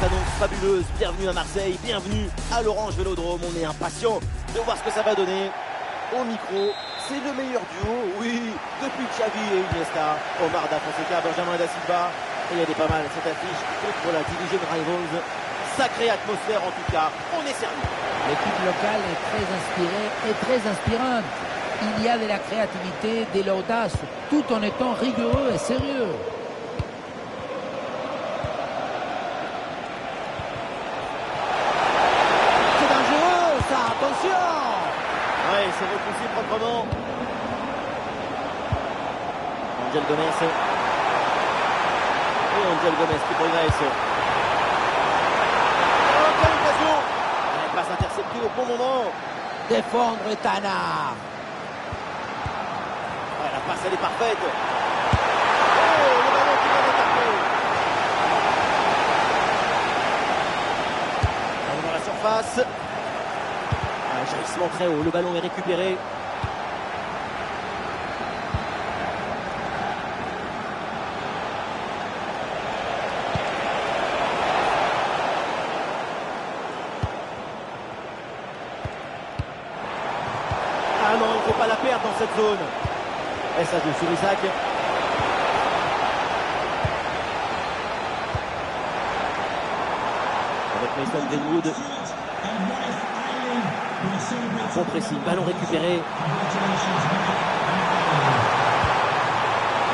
s'annonce fabuleuse. Bienvenue à Marseille, bienvenue à l'Orange Vélodrome. On est impatient de voir ce que ça va donner. Au micro, c'est le meilleur duo, oui, depuis Xavi et Iniesta. Omar Da Fonseca, Benjamin Da Silva. Et il y a des pas mal cette affiche contre la Division Rivals. Sacrée atmosphère en tout cas, on est servi. L'équipe locale est très inspirée et très inspirante. Il y a de la créativité, de l'audace, tout en étant rigoureux et sérieux. C'est dangereux ça, attention! Ouais, c'est repoussé proprement. Angel Gomez. Et Angel Gomez qui progresse. Oh, quelle occasion! Elle passe interceptée au bon moment. Défendre Tana. Ouais, la passe elle est parfaite. Oh, le ballon qui vient d'attaquer. Ballon dans la surface. Un jaillissement très haut, le ballon est récupéré. Ah non, il ne faut pas la perdre dans cette zone. Et ça joue sur Isaac. Avec Mason Greenwood. Bon pressing, ballon récupéré.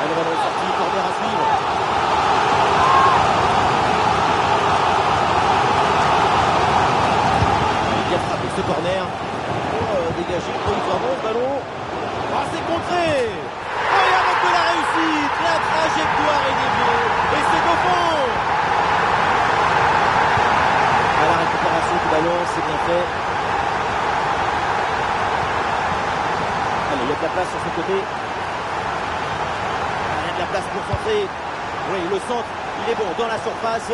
Le ballon est sorti, corner à suivre. Bien frappé ce corner. Oh, dégagé provisoirement ce ballon. Oh, c'est contré. Oh, et avec de la réussite, la trajectoire est déviée. Et c'est au fond. À la récupération du ballon, c'est bien fait. Allez, il y a de la place sur ce côté. Il y a de la place pour centrer. Oui, le centre, il est bon dans la surface.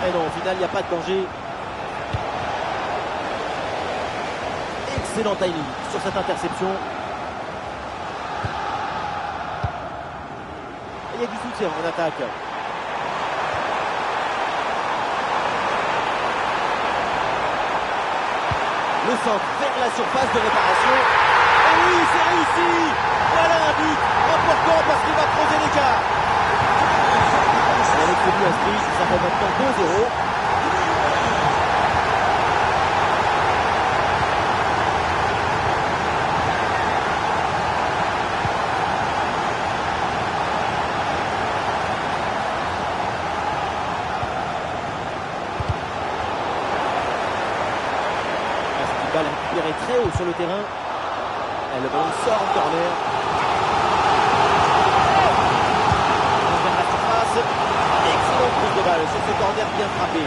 Et non, au final, il n'y a pas de danger. Excellent timing sur cette interception. Et il y a du soutien en attaque. Le centre vers la surface de réparation. Et oui, c'est réussi. Voilà un but important parce qu'il va creuser l'écart. Avec ce but inscrit, ça fait maintenant 2-0. Balle récupérée très haut sur le terrain. Et le ballon sort en corner. Vers la surface. Excellente prise de balle sur ce corner bien frappé.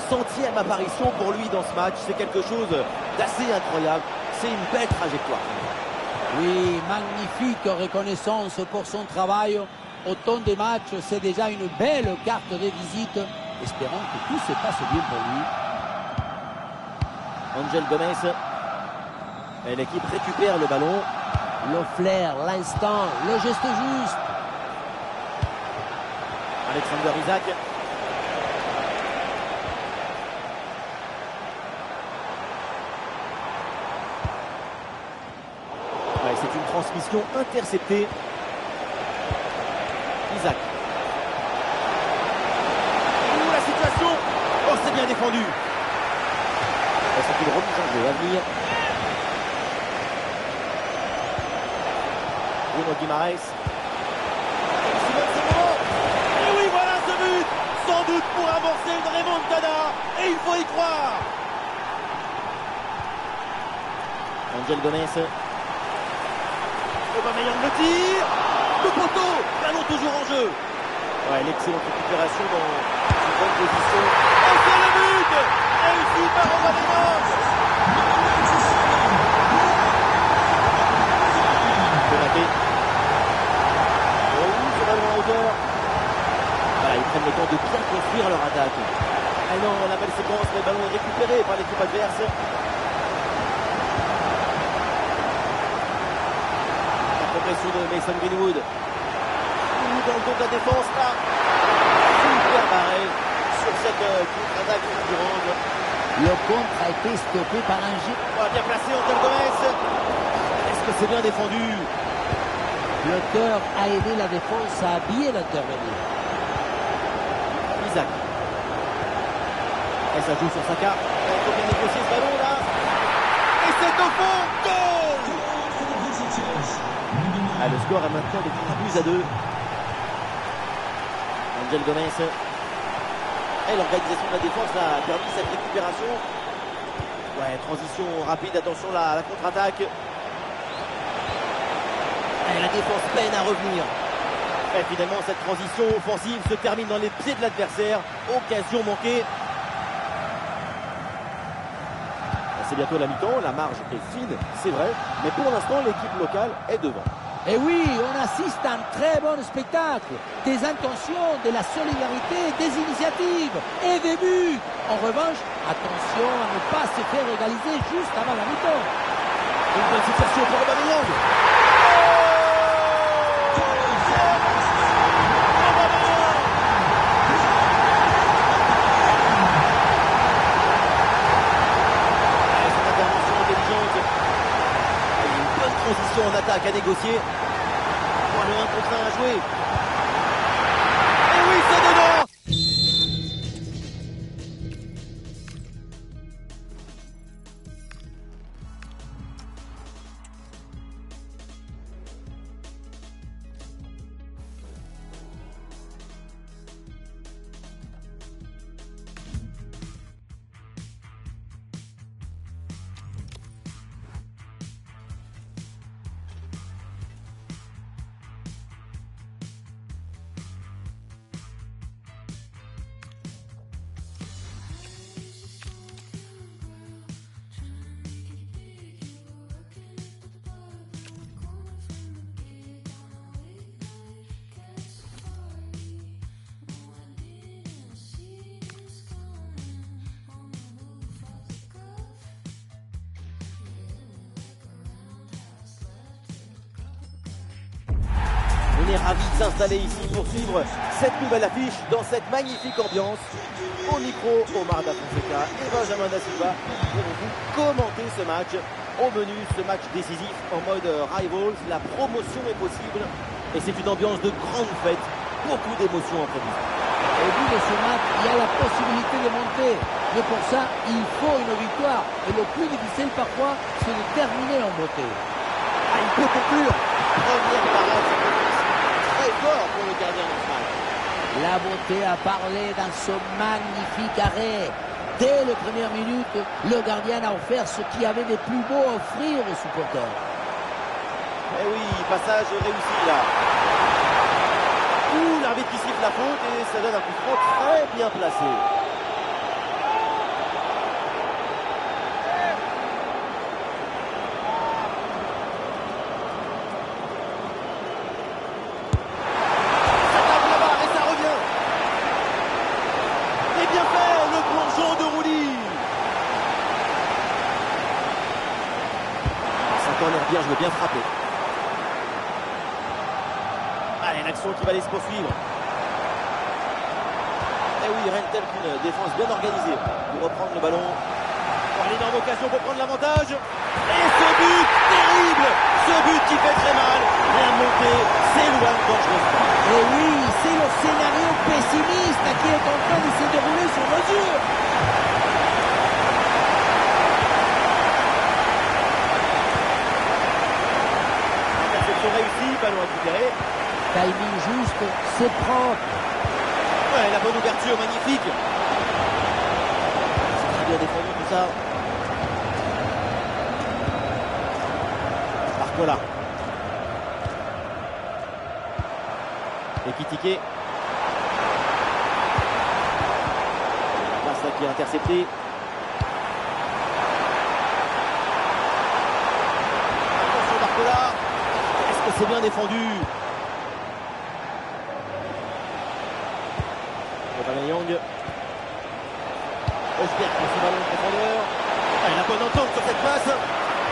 Centième apparition pour lui dans ce match. C'est quelque chose d'assez incroyable. C'est une belle trajectoire. Oui, magnifique reconnaissance pour son travail. Autant de matchs, c'est déjà une belle carte de visite. Espérons que tout se passe bien pour lui. Angel Gomez. Et l'équipe récupère le ballon. Le flair, l'instant, le geste juste. Alexander Isaac. C'est une transmission interceptée. Isaac. Ouh, la situation. Oh, c'est bien défendu. C'est une remise en jeu à venir. Bruno Guimaraes. Et oui, voilà ce but. Sans doute pour amorcer une remontada. Et il faut y croire. Angel Gomez. Aubameyang le tire. Le poteau. Ballon toujours en jeu. Ouais, l'excellente récupération dans une bonne position. Et c'est le but. Réussi par Aubameyang. Konaté. Oh, ce ballon en hauteur. Voilà, ils prennent le temps de bien construire leur attaque. Ah non, la belle séquence, le ballon est récupéré. repéré par l'équipe adverse. La progression de Mason Greenwood. Dans le dos de la défense là. Super barré sur cette contre-attaque fulgurante. Le contre a été stoppé par un jet. Bien placé Angel Gomez. Est-ce que c'est bien défendu? L'auteur a aidé la défense à bien intervenir. Isaac. Et ça joue sur sa carte. Il faut bien négocier ce ballon là. Et c'est au fond. Goal. Le score est maintenant de 12-2. Angel Gomez. Et l'organisation de la défense a permis cette récupération. Ouais, transition rapide, attention à la contre-attaque. Et la défense peine à revenir. Et finalement, cette transition offensive se termine dans les pieds de l'adversaire. Occasion manquée. C'est bientôt la mi-temps, la marge est fine, c'est vrai. Mais pour l'instant, l'équipe locale est devant. Et oui, on assiste à un très bon spectacle. Des intentions, de la solidarité, des initiatives et des buts. En revanche, attention à ne pas se faire égaliser juste avant la mi-temps. Une bonne situation pour Aubameyang. Cette intervention intelligente. Une bonne transition en attaque à négocier. Le 1 contre 1 à jouer. Et oui, c'est dedans. On est ravis de s'installer ici pour suivre cette nouvelle affiche dans cette magnifique ambiance. Au micro, Omar Da Fonseca et Benjamin Da Silva pour vous commenter ce match. Au menu, ce match décisif en mode Rivals. La promotion est possible et c'est une ambiance de grande fête. Beaucoup d'émotions en prévision. Au bout de ce match, il y a la possibilité de monter. Mais pour ça, il faut une victoire. Et le plus difficile parfois, c'est de terminer en beauté. Il peut conclure. Première parade. Très fort pour le gardien de ce match. La beauté a parlé dans ce magnifique arrêt. Dès les premières minutes, le gardien a offert ce qu'il y avait de plus beau à offrir aux supporters. Eh oui, passage réussi là. Ouh, l'arbitre qui siffle la faute et ça donne un coup franc très bien placé. Bien, je veux bien frapper. Allez, l'action qui va aller se poursuivre. Et oui, rien de tel qu'une défense bien organisée pour reprendre le ballon. Oh, l'énorme occasion pour prendre l'avantage. Et ce but terrible, ce but qui fait très mal. Bien monté, s'éloigne dangereusement. Et oui, c'est le scénario pessimiste qui est en train de se dérouler sur nos yeux. Réussi, ballon récupéré. Timing juste, c'est propre. Ouais, la bonne ouverture, magnifique. C'est très bien défendu tout ça. Barcola. Ekitike. Passe qui est intercepté. Attention Barcola. C'est bien défendu. Aubameyang. Espère que ce ballon de profondeur. La bonne entente sur cette passe.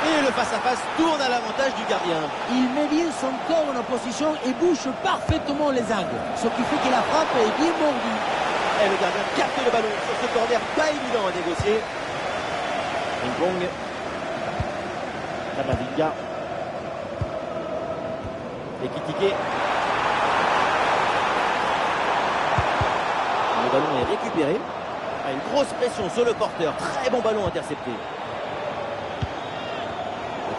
Et le face-à-face tourne à l'avantage du gardien. Il met bien son corps en opposition et bouche parfaitement les angles. Ce qui fait que la frappe est bien mordue. Et le gardien capte le ballon sur ce corner pas évident à négocier. Ping-pong. Kamavinga. Et Kitike. Le ballon est récupéré. Une grosse pression sur le porteur. Très bon ballon intercepté.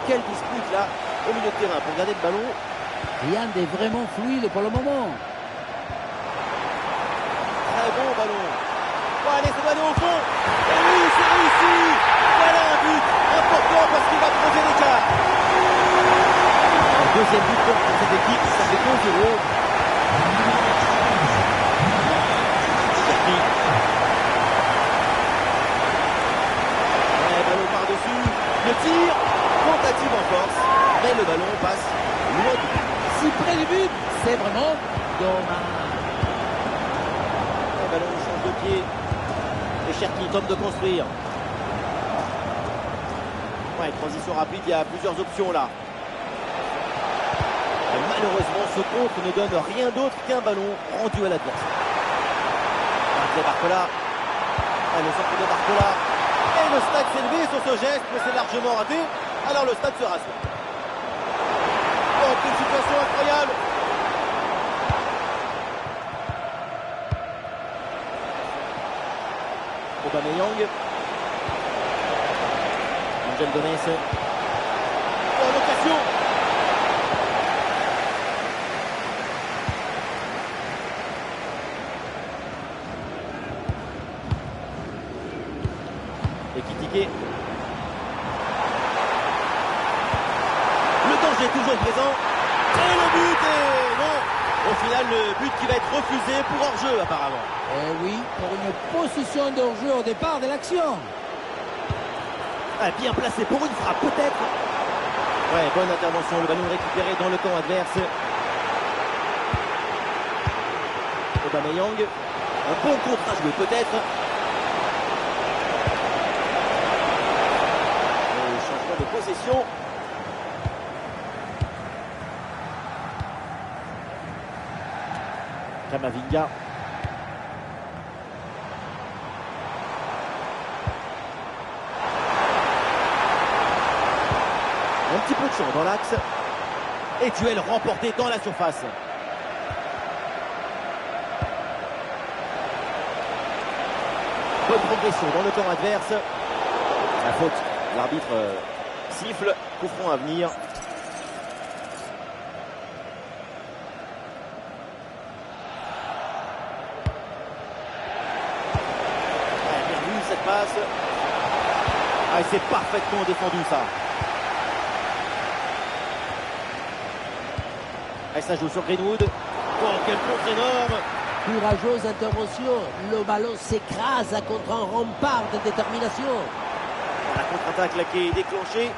Quelle dispute là au milieu de terrain pour garder le ballon. Rien n'est vraiment fluide pour le moment. Très bon ballon. Oh, allez, ça doit aller au fond. Et oui, c'est réussi. Voilà un but important parce qu'il va creuser l'écart. Un deuxième but pour cette équipe, ça fait 2-0. Cherki. Ouais, ballon par-dessus. Le tir. Tentative en force, mais le ballon passe loin du but. Si près du but, c'est vraiment dommage. Le ballon change de pied. Et Cherki tente de construire. Ouais, transition rapide, il y a plusieurs options là. Et malheureusement, ce contre ne donne rien d'autre qu'un ballon rendu à l'adversaire. Barcola. Le centre de Barcola. Et le stade s'est levé sur ce geste, mais c'est largement raté. Alors le stade se rassemble. Oh, quelle situation incroyable! Aubameyang. Angel Gomez. Oh, l'occasion! Et Kitike. Est toujours présent et le but est non, au final le but qui va être refusé pour hors-jeu apparemment. Eh oui, pour une position de hors-jeu au départ de l'action. Bien placé pour une frappe peut-être. Ouais, bonne intervention, le ballon récupéré dans le camp adverse. Aubameyang, un bon contre à jouer peut-être. Changement de possession. Kamavinga. Un petit peu de champ dans l'axe. Et duel remporté dans la surface. Bonne progression dans le camp adverse. La faute. L'arbitre siffle. Coup franc à venir. Passe. Ah, c'est parfaitement défendu ça. Et ça joue sur Greenwood. Oh, quel contre énorme. Courageuse intervention. Le ballon s'écrase contre un rempart de détermination. La contre-attaque là qui est déclenchée.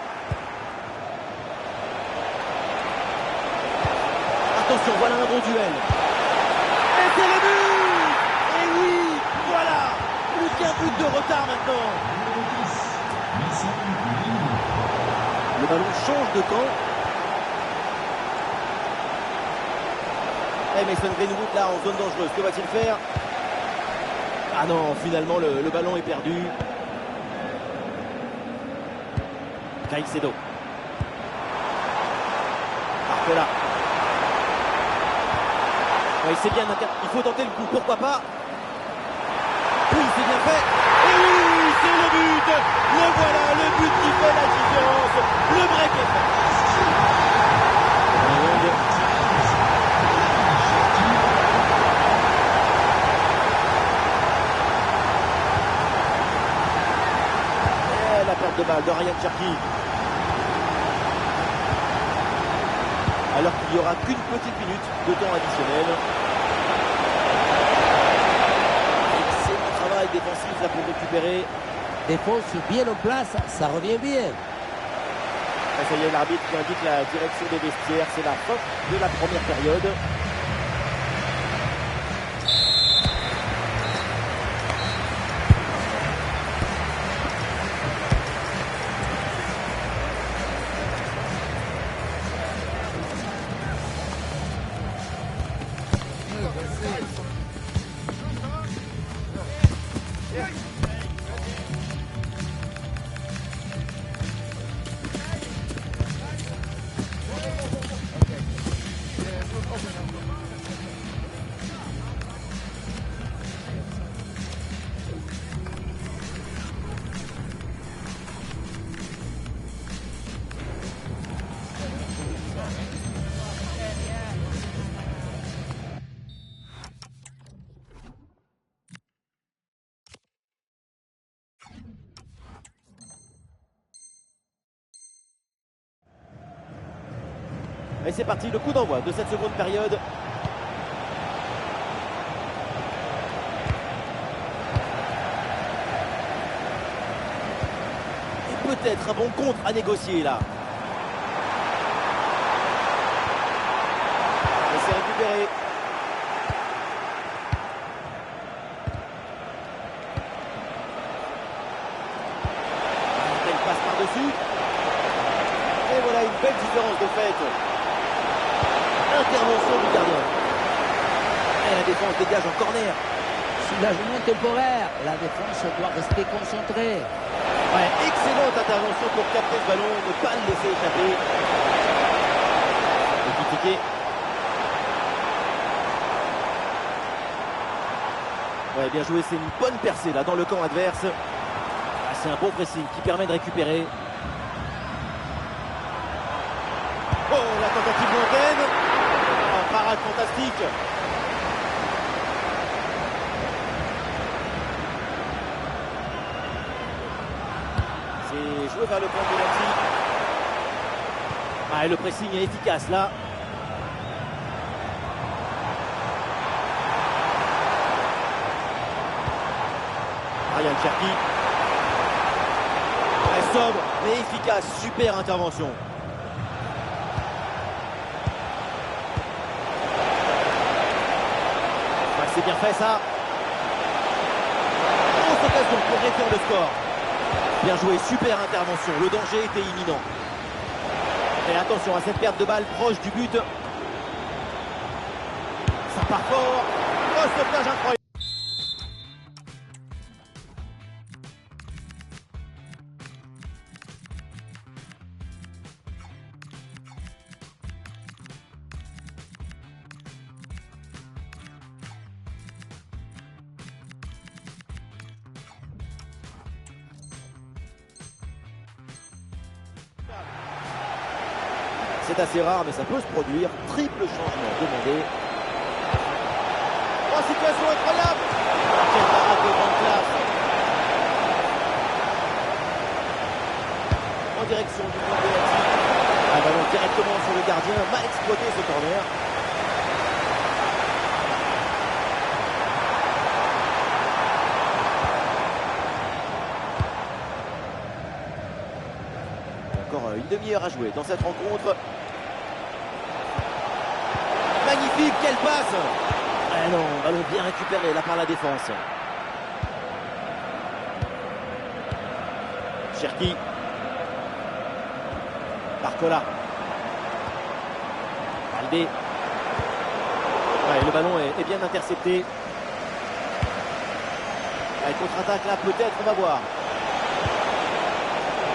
Attention, voilà un bon duel. Et c'est le but. Et oui, voilà. Plus qu'un but de retard maintenant. Le ballon change de camp. Et Mason Greenwood là en zone dangereuse. Que va-t-il faire? Ah non, finalement le ballon est perdu. Caicedo. Barcola. Oui, c'est bien, il faut tenter le coup, pourquoi pas? Oui, c'est bien fait. Et oui, c'est le but. Le voilà, le but qui fait la différence. Le break est fait. Et la perte de balle de Ryan Cherki. Alors qu'il n'y aura qu'une petite minute de temps additionnel. Excellent travail défensif là pour récupérer. Défense bien en place, ça revient bien. Et ça y est, l'arbitre qui indique la direction des vestiaires. C'est la fin de la première période. Et c'est parti, le coup d'envoi de cette seconde période. Et peut-être un bon contre à négocier là. Et c'est récupéré. Elle passe par-dessus. Et voilà une belle différence de fait. Intervention du gardien. Et la défense dégage en corner. Soulagement temporaire. La défense doit rester concentrée. Ouais, excellente intervention pour capter ce ballon, ne pas le laisser échapper. Et Ekitike. Ouais, bien joué, c'est une bonne percée là dans le camp adverse. Ah, c'est un bon pressing qui permet de récupérer. Oh, la tentative lointaine. Un parade fantastique. C'est joué vers le point de penalty. Ah, et le pressing est efficace là. Ryan Cherki. Sobre mais efficace, super intervention. C'est bien fait ça. Grosse occasion pour réduire le score. Bien joué, super intervention. Le danger était imminent. Et attention à cette perte de balle proche du but. Ça part fort. Oh, sauvetage incroyable. C'est assez rare, mais ça peut se produire. Triple changement demandé. Oh, situation incroyable. Quelle parade de grande classe. En direction du point de penalty. Un ballon directement sur le gardien. Mal exploité ce corner. Encore une demi-heure à jouer dans cette rencontre. Magnifique, quelle passe! Ah non, ballon bien récupéré là par la défense. Cherki. Barcola. Valdé. Ouais, le ballon est bien intercepté. Allez, contre-attaque là, peut-être, on va voir.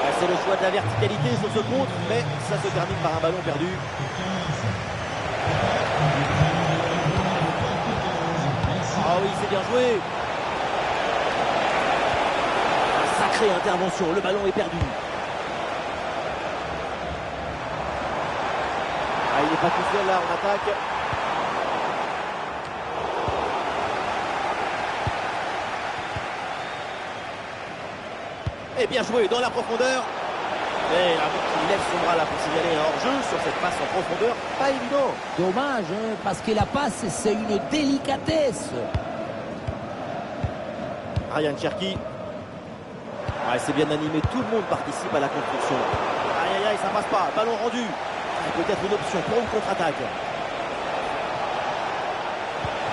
Ouais, c'est le choix de la verticalité sur ce contre, mais ça se termine par un ballon perdu. Ah oui, c'est bien joué. Un sacré intervention, le ballon est perdu. Ah, il n'est pas tout seul là en attaque. Et bien joué dans la profondeur. Et l'arbitre qui lève son bras là pour signaler un hors-jeu sur cette passe en profondeur. Pas évident. Dommage, hein, parce que la passe, c'est une délicatesse. Ryan Cherki. Ouais, c'est bien animé, tout le monde participe à la construction. Aïe aïe aïe, ça passe pas, ballon rendu. Peut-être une option pour une contre-attaque.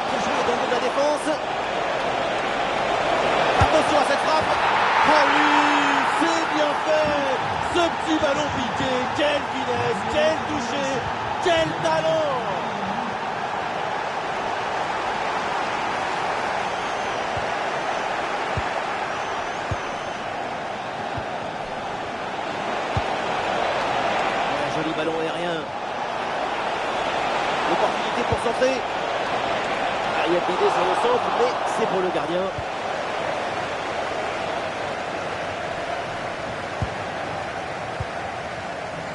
Bien joué dans le dos de la défense. Attention à cette frappe. Oh oui, c'est bien fait. Ce petit ballon piqué, quelle finesse, quel toucher, quel talent. Joli ballon aérien. Opportunité pour centrer. Il y a Bidé sur le centre, mais c'est pour le gardien.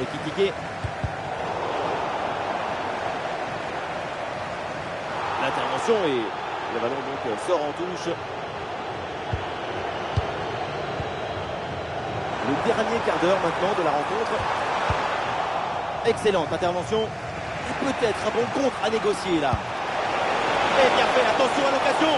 Ekitike. L'intervention et le ballon donc sort en touche. Le dernier quart d'heure maintenant de la rencontre. Excellente intervention. Et peut-être un bon contre à négocier là. Et bien fait, attention à l'occasion.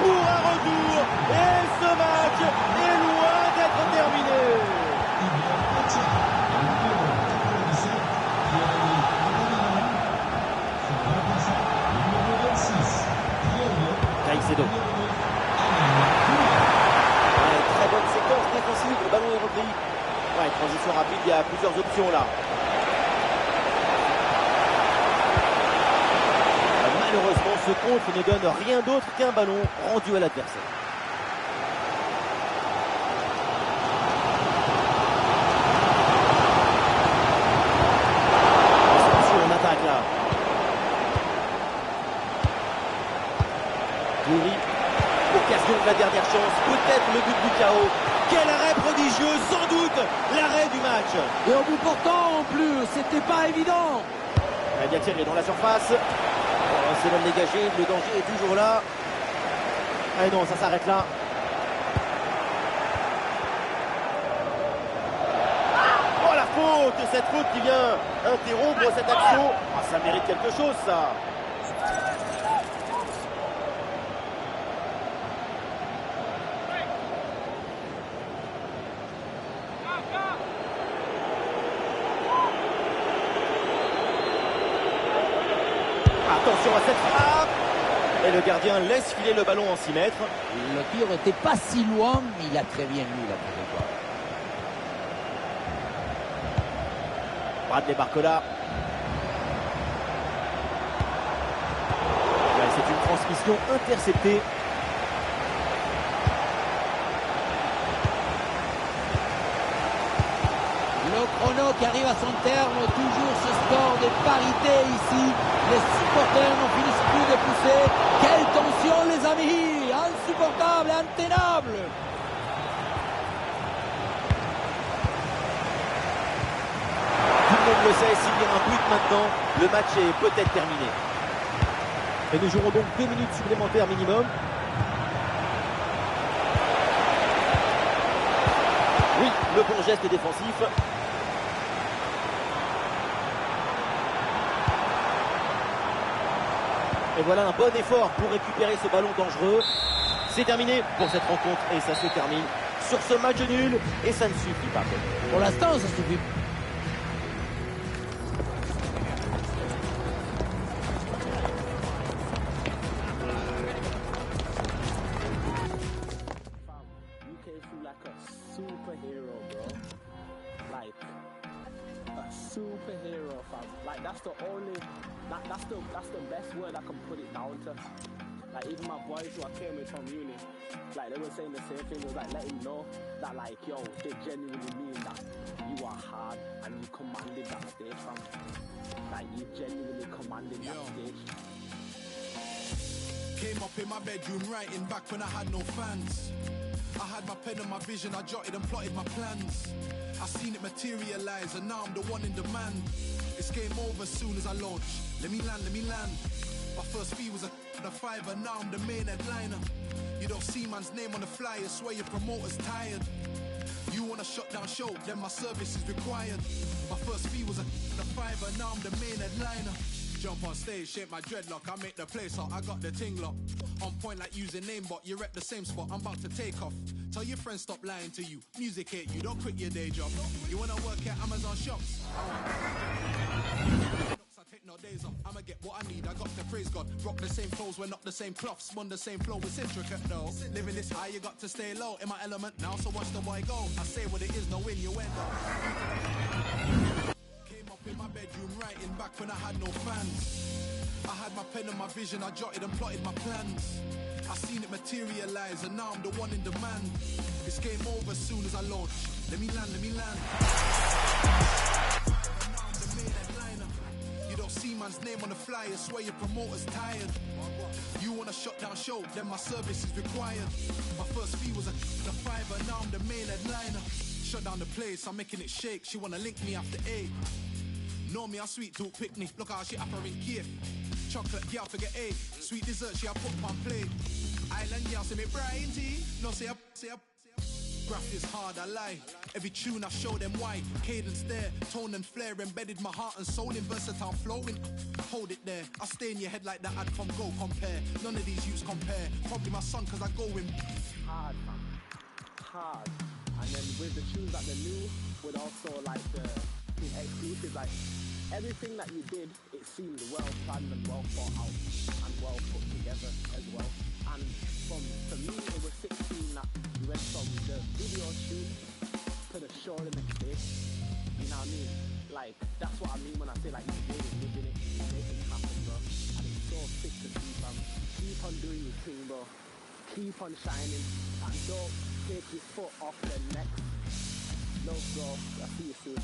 Pour un retour, et ce match est loin d'être terminé. Caicedo. Ouais, très bonne séquence défensive, le ballon est repris. Ouais, transition rapide, il y a plusieurs options là. Malheureusement, ce contre ne donne rien d'autre qu'un ballon rendu à l'adversaire. Attention, on attaque là. Goury, occasion de la dernière chance, peut-être le but du chaos. Quel arrêt prodigieux, sans doute l'arrêt du match. Et au bout portant en plus, c'était pas évident. Il a bien tiré dans la surface. C'est l'homme dégagé, le danger est toujours là. Ah non, ça s'arrête là. Oh la faute, cette faute qui vient interrompre cette action. Ah, ça mérite quelque chose ça. Attention à cette frappe. Et le gardien laisse filer le ballon en 6 mètres. Le tir n'était pas si loin, mais il a très bien lu la trajectoire. Bradley Barcola. Ouais, c'est une transmission interceptée. Le chrono qui arrive à son terme, toujours ce score de parité ici. Les supporters n'en finissent plus de pousser. Quelle tension les amis, insupportable, intenable. Tout le monde le sait, s'il y a un but maintenant, le match est peut-être terminé. Et nous jouerons donc 2 minutes supplémentaires minimum. Oui, le bon geste défensif. Et voilà un bon effort pour récupérer ce ballon dangereux. C'est terminé pour cette rencontre et ça se termine sur ce match nul. Et ça ne suffit pas. Pour l'instant, ça suffit. Superhero, fam. Like that's the only, that's the best word I can put it down to. Like even my boys who I came with from uni, like they were saying the same thing. It was like letting know that like yo, they genuinely mean that you are hard and you commanded that stage, fam. Like you genuinely commanded that stage. Came up in my bedroom writing back when I had no fans. I had my pen and my vision, I jotted and plotted my plans. I seen it materialize and now I'm the one in demand. It's game over as soon as I launch. Let me land. My first fee was a fiver, now I'm the main headliner. You don't see man's name on the flyer, swear your promoter's tired. You want a shutdown show, then my service is required. My first fee was a fiver, now I'm the main headliner. Jump on stage, shape my dreadlock, I make the place hot, I got the ting lock. On point like using name bot, you rep the same spot, I'm about to take off. Tell your friends stop lying to you, music hate you, don't quit your day job. You wanna work at Amazon shops? I take no days off, I'ma get what I need, I got to praise God. Rock the same clothes, we're not the same cloths, spun the same flow, it's intricate though. Living this high, you got to stay low, in my element now, so watch the boy go. I say what it is, no innuendo. In my bedroom writing back when I had no fans. I had my pen and my vision, I jotted and plotted my plans. I seen it materialize and now I'm the one in demand. It's game over as soon as I launch. Let me land. man's name on the flyer, swear your promoter's tired. You want a shut down show, then my service is required. My first fee was the fiver, now I'm the main headliner. Shut down the place, I'm making it shake. She wanna link me after 8. Know me, I sweet talk picnic. Look how she upper in Kiev. Chocolate girl forget 8. Sweet dessert, she a put on plate. Island girl say me Brian T. No say up. Graph is hard, I lie. Every tune I show them why. Cadence there, tone and flair. Embedded my heart and soul in versatile flowing. Hold it there. I stay in your head like that. I'd come go compare. None of these youths compare. Probably my son cause I go in. Hard, man. Hard. And then with the tunes that they knew, with also like the exclusive, like everything that you did, it seemed well planned and well thought out and well put together as well. And for me, it was 16 that we went from the video shoot to the show the next day. You know what I mean? Like, that's what I mean when I say like you're really living it, making it happen, bro. And it's so sick to see, fam. Keep on doing your thing, bro. Keep on shining and don't take your foot off the next. Love, bro. I'll see you soon.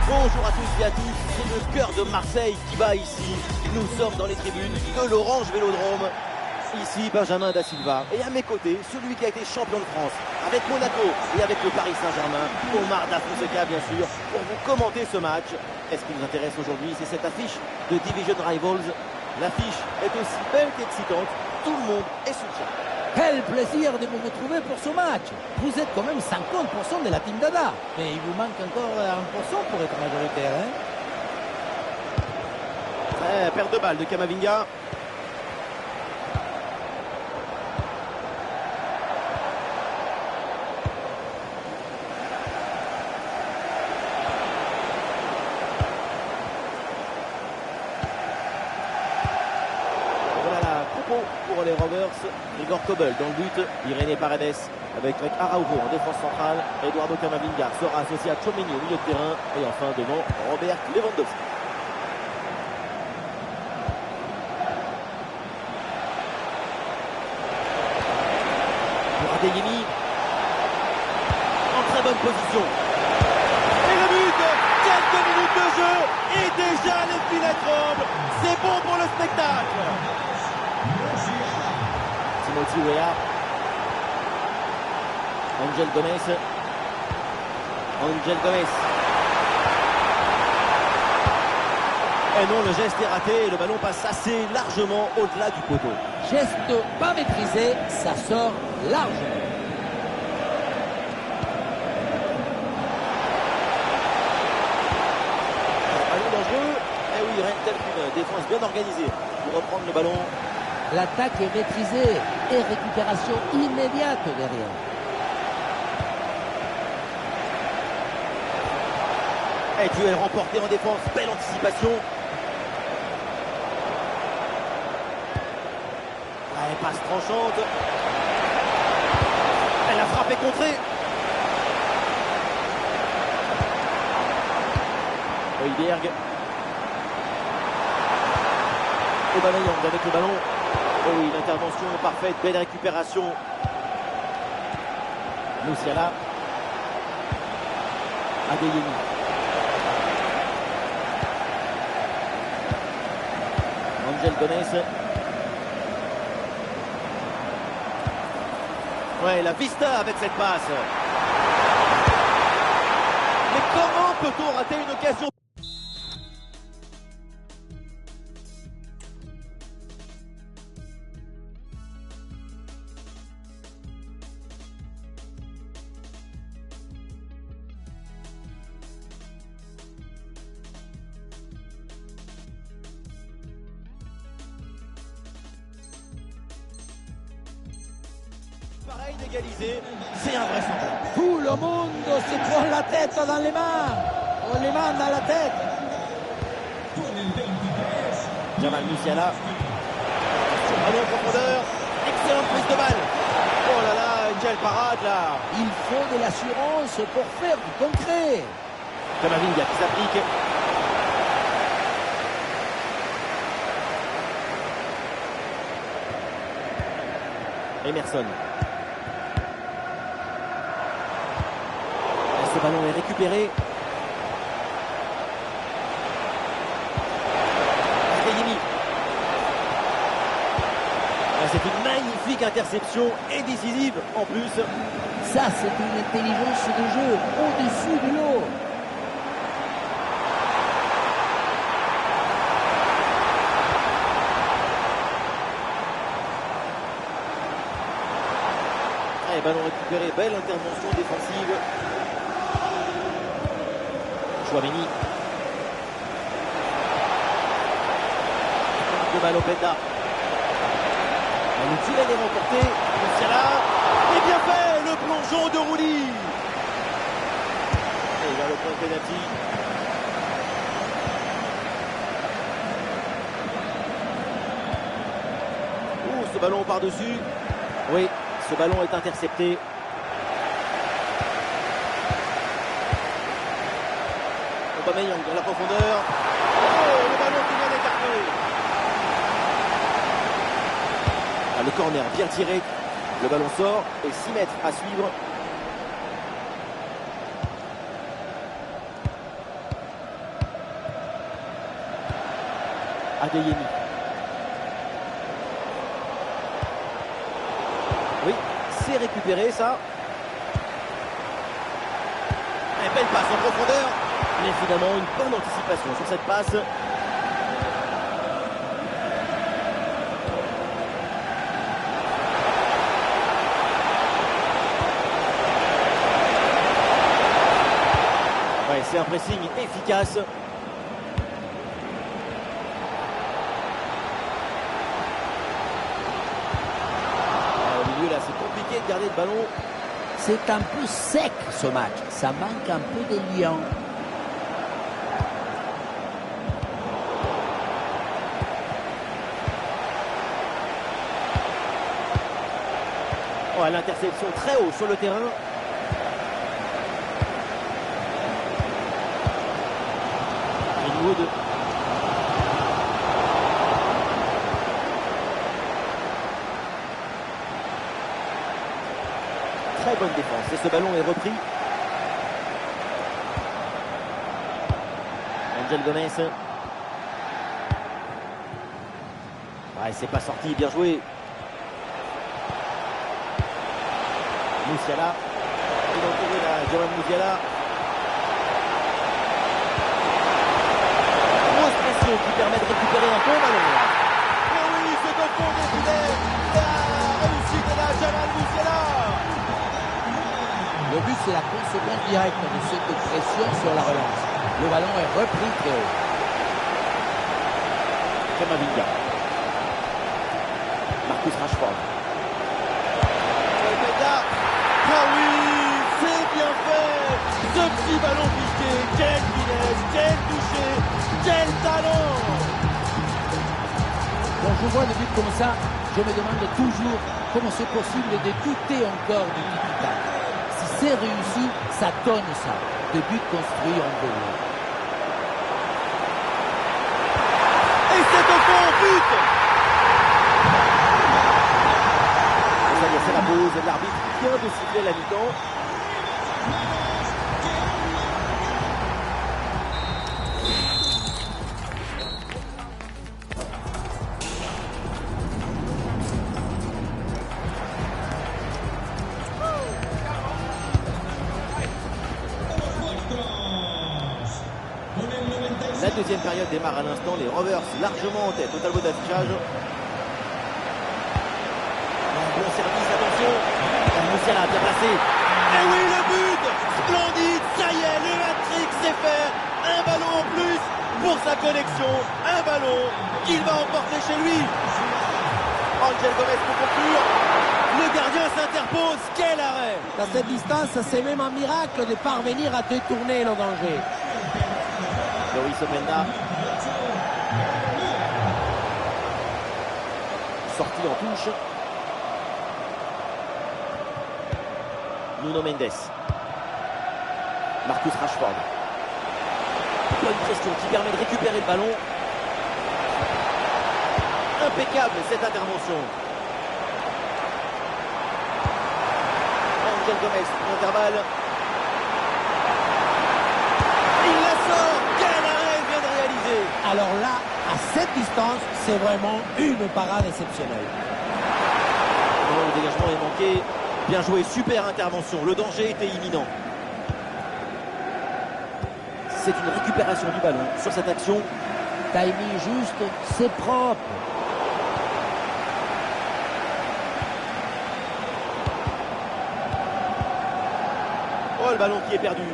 Bonjour à tous et à tous, c'est le cœur de Marseille qui bat ici. Nous sommes dans les tribunes de l'Orange Vélodrome. Ici, Benjamin Da Silva. Et à mes côtés, celui qui a été champion de France avec Monaco et avec le Paris Saint-Germain, Omar Da Fonseca, bien sûr, pour vous commenter ce match. Et ce qui nous intéresse aujourd'hui, c'est cette affiche de Division Rivals. L'affiche est aussi belle qu'excitante. Tout le monde est sous le charme. Quel plaisir de vous retrouver pour ce match. Vous êtes quand même 50% de la team Dada. Mais il vous manque encore 1% pour être majoritaire. Perte de balle de Camavinga. Pour les Rovers, Igor Kobel dans le but, Irénée Paredes avec Araujo en défense centrale, Eduardo Camavinga sera associé à Tchouaméni au milieu de terrain et enfin devant Robert Lewandowski. Pour Adeyemi, en très bonne position. Et le but, quelques minutes de jeu et déjà les filets tremblent. C'est bon pour le spectacle. Timothy Weah, Angel Gomez, et non, le geste est raté et le ballon passe assez largement au-delà du poteau. Geste pas maîtrisé, ça sort largement. Ballon dangereux, et oui, rien de tel qu'une défense bien organisée pour reprendre le ballon. L'attaque est maîtrisée et récupération immédiate derrière. Et duel remporté en défense, belle anticipation. Ouais, passe tranchante. Elle a frappé contrée. Højbjerg. Aubameyang avec le ballon. Oh oui, l'intervention parfaite, belle récupération. Musiala. Adeyemi. Angel Gomez. Ouais, la vista avec cette passe. Mais comment peut-on rater une occasion ? Pareil d'égaliser, c'est invraisemblable. Tout le monde se prend la tête dans les mains. On les mains dans la tête. Jamal Musiala. Ballon en profondeur. Excellente prise de balle. Oh là là, quelle parade là. Il faut de l'assurance pour faire du concret. Camavinga qui s'applique. Emerson. Ce ballon est récupéré. Adeyemi. C'est une magnifique interception et décisive en plus. Ça, c'est une intelligence de jeu au-dessus du lot. Et ballon récupéré, belle intervention défensive. Tchouaméni. De balle au Penda. Le tir est remporté. Musiala. Et bien fait, le plongeon de Rouli. Et vers le point de pénalty. Ce ballon par-dessus. Oui, ce ballon est intercepté. Aubameyang dans la profondeur. Oh, le ballon qui vient d'écarter. Ah, le corner bien tiré. Le ballon sort et 6 mètres à suivre. Adeyemi. Oui, c'est récupéré ça. Et belle passe en profondeur. Mais finalement une bonne anticipation sur cette passe. Ouais, c'est un pressing efficace. Au milieu là, c'est compliqué de garder le ballon. C'est un peu sec ce match, ça manque un peu de liant. Oh, l'interception très haut sur le terrain. Greenwood. Très bonne défense et ce ballon est repris. Angel Gomez. Ouais, c'est pas sorti, bien joué. Musiala. Il a entouré la Jérôme Musiala. Grosse pression qui permet de récupérer un bon ballon. Et oui, c'est au fond des filets. La réussite de la Jamal Musiala. Le but, c'est la conséquence directe de cette pression sur la relance. Le ballon est repris très haut. Kamavinga. Marcus Rashford. Ah oui, c'est bien fait. Ce petit ballon piqué, quelle finesse, quel toucher, quel talent. Quand je vois des buts comme ça, je me demande toujours comment c'est possible de douter encore du tiki-taka. Si c'est réussi, ça donne ça, des buts construits en volume. Et c'est au fond, but. Ça y est, c'est la pause, l'arbitre vient de siffler la mi-temps. La deuxième période démarre à l'instant, les Rovers largement en tête au tableau d'affichage. Bon service, attention. Musiala bien placé. Et oui, le but. Splendide, ça y est, le hat-trick c'est fait. Un ballon en plus pour sa collection. Un ballon qu'il va emporter chez lui. Angel Gomez pour conclure. Le gardien s'interpose. Quel arrêt. À cette distance, c'est même un miracle de parvenir à détourner le danger. Loris Openda. Sortie en touche. Nuno Mendes. Marcus Rashford. Bonne pression qui permet de récupérer le ballon. Impeccable cette intervention. Angel Gomez, intervalle. Il la sort. Quel arrêt vient de réaliser. Alors là, à cette distance, c'est vraiment une parade exceptionnelle. Non, le dégagement est manqué. Bien joué, super intervention. Le danger était imminent. C'est une récupération du ballon sur cette action. Timing juste, c'est propre. Oh, le ballon qui est perdu.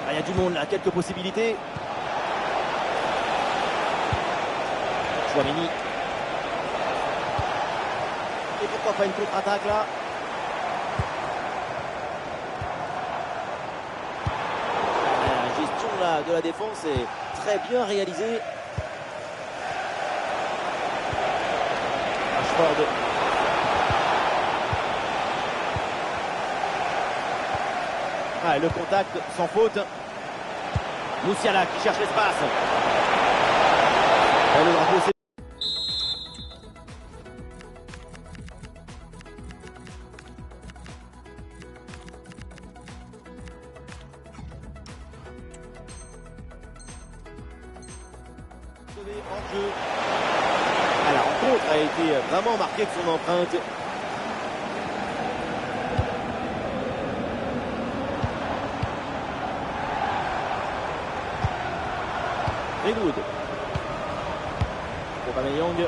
Ah, il y a du monde là, quelques possibilités. Chouameni. Et pourquoi pas une contre-attaque là. La gestion là, de la défense est très bien réalisée. Rashford. Ah, le contact sans faute. Musiala qui cherche l'espace. Oh, le drapeau, c'est... En jeu. Ah, la rencontre a été vraiment marquée de son empreinte. Greenwood. Aubameyang. Oui,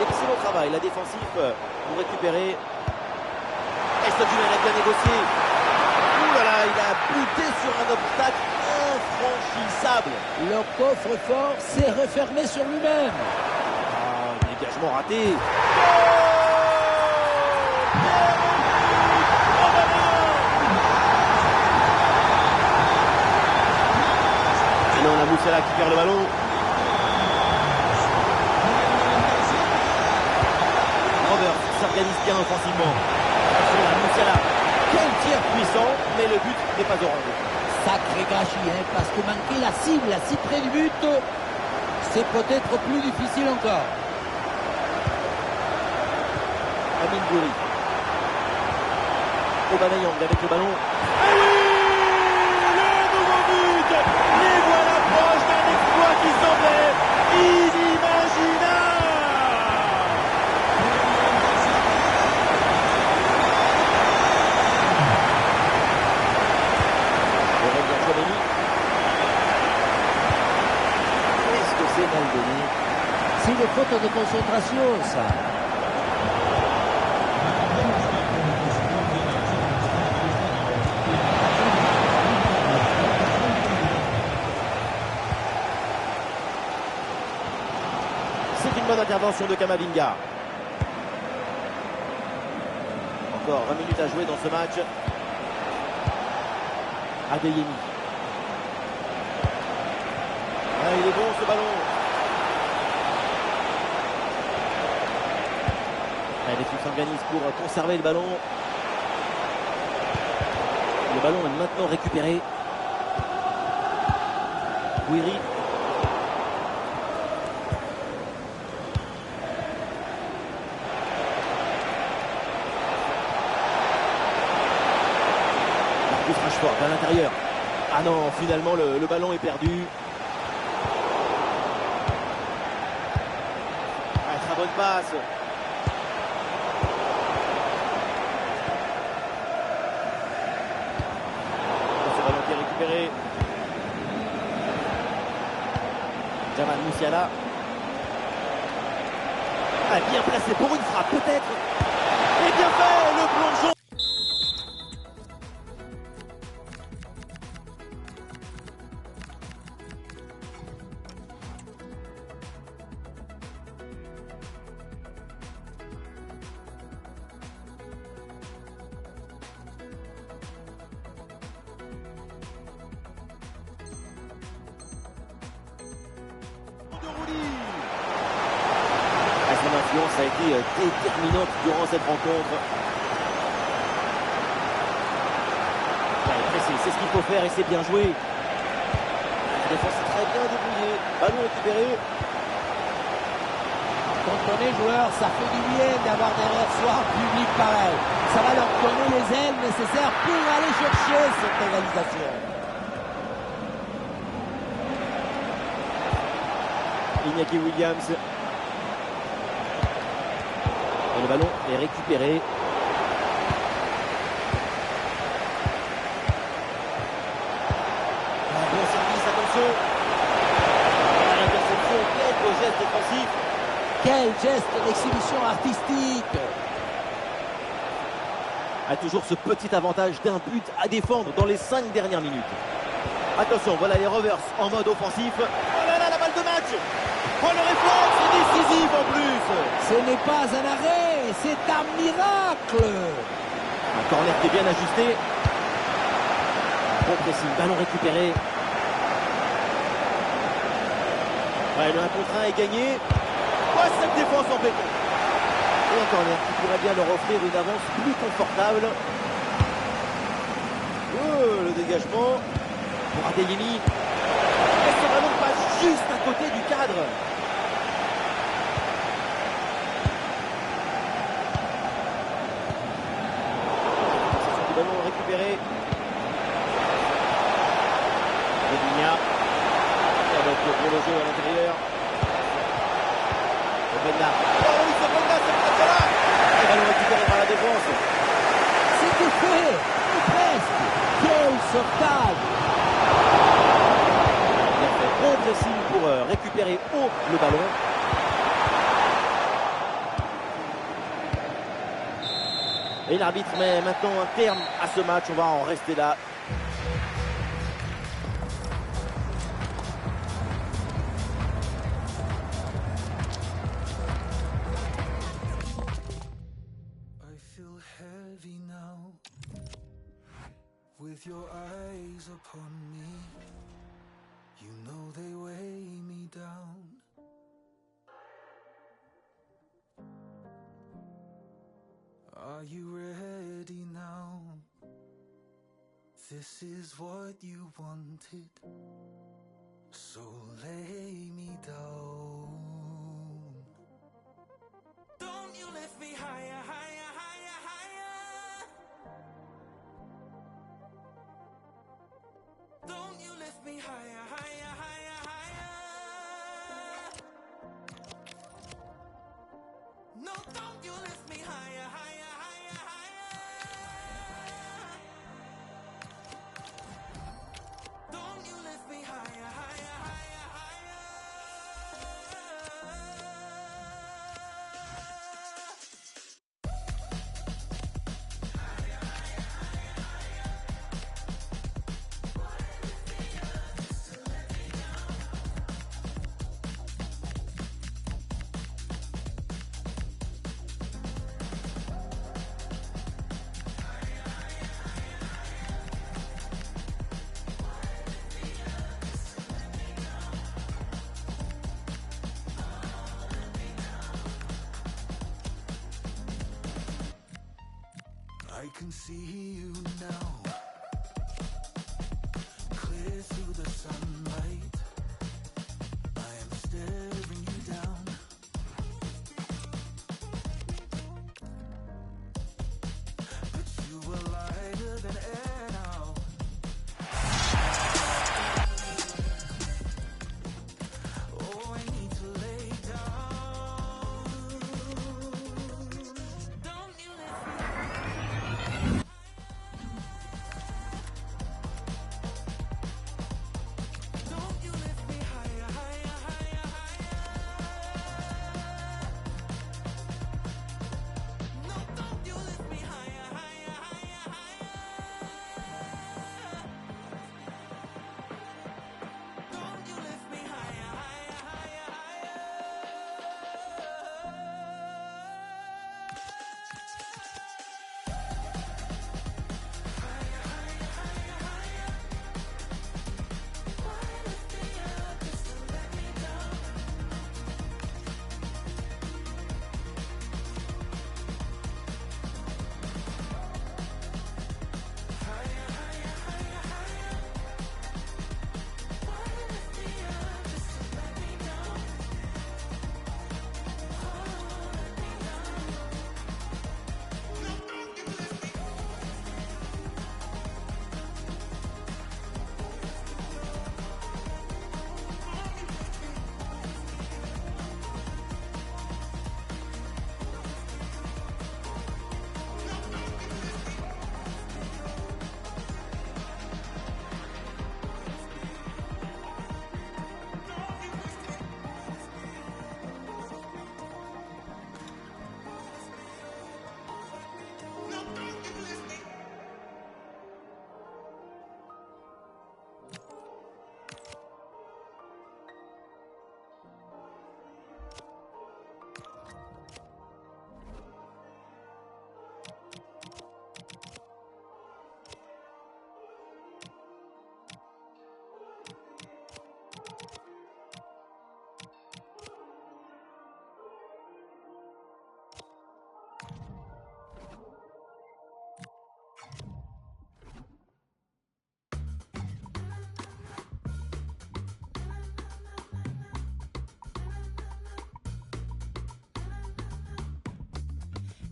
excellent travail, la défensive pour récupérer. Aston Villa a bien négocié. Ouh là là, il a buté sur un obstacle infranchissable. Le coffre-fort s'est refermé sur lui-même. Ah, dégagement raté. Et non, la Moussala qui perd le ballon. Rovers s'organise bien offensivement. Attention, la Moussala. Quel tir puissant, mais le but n'est pas au rendez-vous. Sacré gâchis, hein, parce que manquer la cible si près du but, c'est peut-être plus difficile encore. Amin Gouiri. Aubameyang avec le ballon. Et oui, le nouveau but. Les voilà proches d'un exploit qui semblait inimaginable. Est-ce que c'est mal donné? C'est une faute de concentration, ça. C'est une bonne intervention de Kamavinga. Encore 20 minutes à jouer dans ce match. Adeyemi. Ah, il est bon ce ballon. L'équipe s'organise pour conserver le ballon. Le ballon est maintenant récupéré. Gouiri. Marcus Rashford à l'intérieur. Ah non, finalement le ballon est perdu. Ah, très bonne passe. Ce ballon qui est récupéré. Jamal Musiala. Ah, bien placé pour une frappe peut-être. Et bien fait le plongeon. Son influence a été déterminante durant cette rencontre. C'est ce qu'il faut faire et c'est bien joué. La défense est très bien débrouillée. Ballon récupéré. Quand on est joueur, ça fait du bien d'avoir derrière soi un public pareil. Ça va leur donner les ailes nécessaires pour aller chercher cette égalisation. Iñaki Williams. Et le ballon est récupéré. Un bon service, attention. L'interception, quel geste défensif. Quel geste d'exhibition artistique. A toujours ce petit avantage d'un but à défendre dans les 5 dernières minutes. Attention, voilà les Rovers en mode offensif. Oh là là, la balle de match. Oh, le réflexe, c'est décisif en plus. Ce n'est pas un arrêt, c'est un miracle. Un corner qui est bien ajusté. Bon pressing, ballon récupéré. Ouais, le 1 contre 1 est gagné. Ouais, cette défense en béton. Et un corner qui pourrait bien leur offrir une avance plus confortable. Oh, le dégagement pour Adeyemi. Et ce ballon passe juste à côté du cadre. Le ballon récupéré. Robinha. Avec pour le jeu à l'intérieur. Bonga. Oh oui, c'est Bonga, c'est peut-être là. Et ballon récupéré par la défense. C'était fait, ou presque. Quel sauvetage! Bien fait. Bon pressing pour récupérer haut le ballon. Et l'arbitre met maintenant un terme à ce match. On va en rester là. I feel heavy now, with your eyes upon me. You know they weigh me down. Are you ready now? This is what you wanted, so lay me down. Don't you lift me higher, higher, higher, higher. Don't you lift me higher, higher, higher, higher. No, don't you lift me higher, higher, higher, higher. Don't you lift me higher, higher, higher, higher. I can see you now, clear through the sunlight. I am staring you down. But you were lighter than air now. Oh, I need to lay down. Don't you lift me. Don't you lift me higher, higher, higher, higher. No, don't you lift me higher, higher, higher, higher. Don't you lift me higher, higher, higher, higher.